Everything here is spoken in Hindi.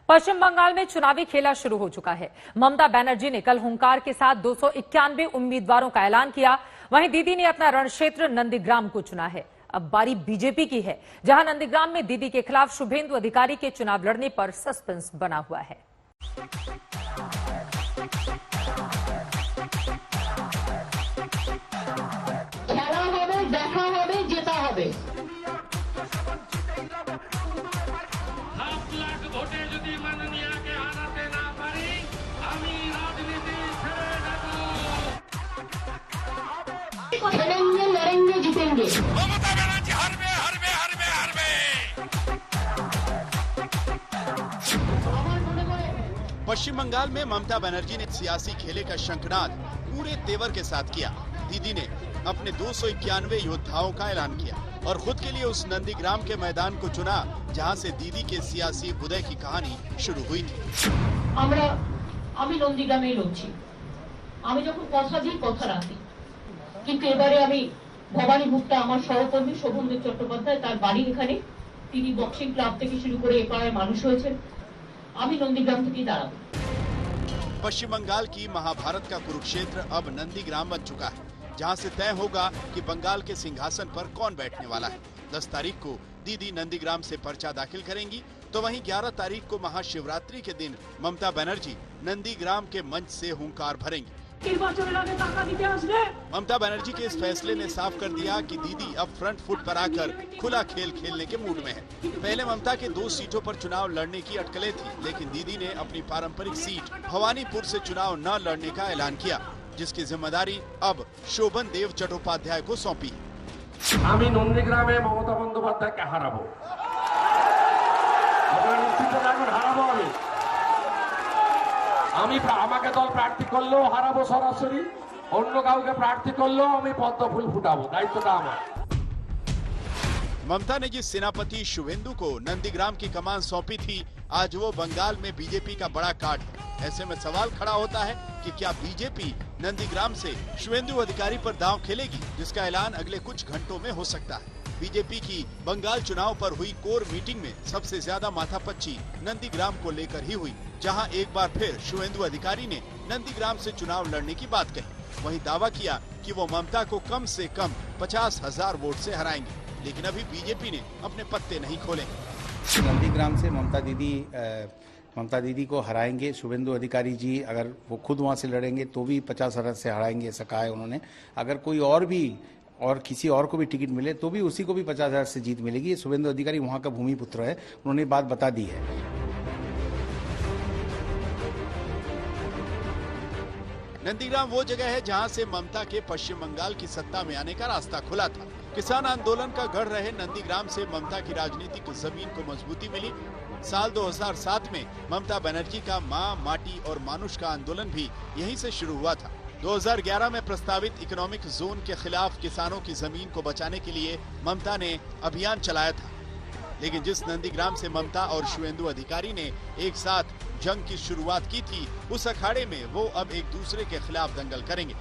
पश्चिम बंगाल में चुनावी खेला शुरू हो चुका है। ममता बनर्जी ने कल हुंकार के साथ 291 उम्मीदवारों का ऐलान किया। वहीं दीदी ने अपना रणक्षेत्र नंदीग्राम को चुना है। अब बारी बीजेपी की है, जहां नंदीग्राम में दीदी के खिलाफ शुभेंदु अधिकारी के चुनाव लड़ने पर सस्पेंस बना हुआ है। খেলা হবে, দেখা হবে, জেতা হবে। 7 লাখ ভোটে যদি মাননীয়াকে হারাতে না পারি, আমি রাজনীতি ছেড়ে দেব। খেলেंगे, लड़ेंगे, जीतेंगे। মমতা ব্যানার্জি হারবে, হারবে, হারবে, হারবে। पश्चिम बंगाल में ममता बनर्जी ने सियासी खेले का शंखनाद पूरे तेवर के साथ किया। दीदी ने अपने 291 योद्धाओं का ऐलान किया और खुद के लिए उस नंदीग्राम के मैदान को चुना, जहां से दीदी के सियासी उदय की कहानी शुरू हुई थी। আমি নন্দীগ্রামেই লড়ছি। আমি যখন কথা দিই কথা রাখি, কিন্তু এবারে আমি ভবানী ভুক্তা আমার সহকর্মী শোভনদেব চট্টোপাধ্যায়, তার বাড়ি এখানে, তিনি বক্সিং ক্লাব থেকে শুরু করে এ পাড়ায় মানুষ হয়েছেন। আমি নন্দীগ্রাম থেকেই দাঁড়াবো। पश्चिम बंगाल की महाभारत का कुरुक्षेत्र अब नंदीग्राम बन चुका है, जहां से तय होगा कि बंगाल के सिंहासन पर कौन बैठने वाला है। 10 तारीख को दीदी नंदीग्राम से पर्चा दाखिल करेंगी, तो वहीं 11 तारीख को महाशिवरात्रि के दिन ममता बनर्जी नंदीग्राम के मंच से हुंकार भरेंगी। ममता बनर्जी के इस फैसले ने साफ कर दिया कि दीदी अब फ्रंट फुट पर आकर खुला खेल खेलने के मूड में है। पहले ममता के 2 सीटों पर चुनाव लड़ने की अटकलें थी, लेकिन दीदी ने अपनी पारंपरिक सीट भवानीपुर से चुनाव न लड़ने का ऐलान किया, जिसकी जिम्मेदारी अब शोभनदेव चट्टोपाध्याय को सौंपी। আমি নন্দীগ্রামে মমতা বন্দ্যোপাধ্যায়কে হারাবো। আপনারা নিশ্চিত থাকুন, হারাবো আমি আমাকে দল প্রার্থী করলেও হারাবো সরাসরি, অন্য কাউকে প্রার্থী করলেও আমি পদ্ম ফুল ফুটাবো, দায়িত্বটা আমার। ममता ने जिस सेनापति शुभेंदु को नंदीग्राम की कमान सौंपी थी, आज वो बंगाल में बीजेपी का बड़ा कार्ड है। ऐसे में सवाल खड़ा होता है कि क्या बीजेपी नंदीग्राम से शुभेंदु अधिकारी पर दांव खेलेगी, जिसका ऐलान अगले कुछ घंटों में हो सकता है। बीजेपी की बंगाल चुनाव पर हुई कोर मीटिंग में सबसे ज्यादा माथापच्ची नंदीग्राम को लेकर ही हुई, जहां एक बार फिर शुभेंदु अधिकारी ने नंदीग्राम से चुनाव लड़ने की बात कही। वहीं दावा किया कि वो ममता को कम से कम 50,000 वोट से हराएंगे, लेकिन अभी बीजेपी ने अपने पत्ते नहीं खोले। नंदीग्राम से ममता दीदी को हराएंगे। शुभेंदु अधिकारी जी अगर वो खुद वहाँ से लड़ेंगे तो भी 50,000 से हराएंगे, ऐसा कहा है उन्होंने। अगर कोई और किसी और को भी टिकट मिले तो भी उसी को भी 50,000 से जीत मिलेगी। शुभेंदु अधिकारी वहाँ का भूमिपुत्र है, उन्होंने बात बता दी है। नंदीग्राम वो जगह है जहां से ममता के पश्चिम बंगाल की सत्ता में आने का रास्ता खुला था। किसान आंदोलन का गढ़ रहे नंदीग्राम से ममता की राजनीतिक जमीन को मजबूती मिली। साल 2007 में ममता बनर्जी का मां, माटी और मानुष का आंदोलन भी यहीं से शुरू हुआ था। 2011 में प्रस्तावित इकोनॉमिक जोन के खिलाफ किसानों की जमीन को बचाने के लिए ममता ने अभियान चलाया था, लेकिन जिस नंदीग्राम से ममता और शुभेंदु अधिकारी ने एक साथ जंग की शुरुआत की थी, उस अखाड़े में वो अब एक दूसरे के खिलाफ दंगल करेंगे।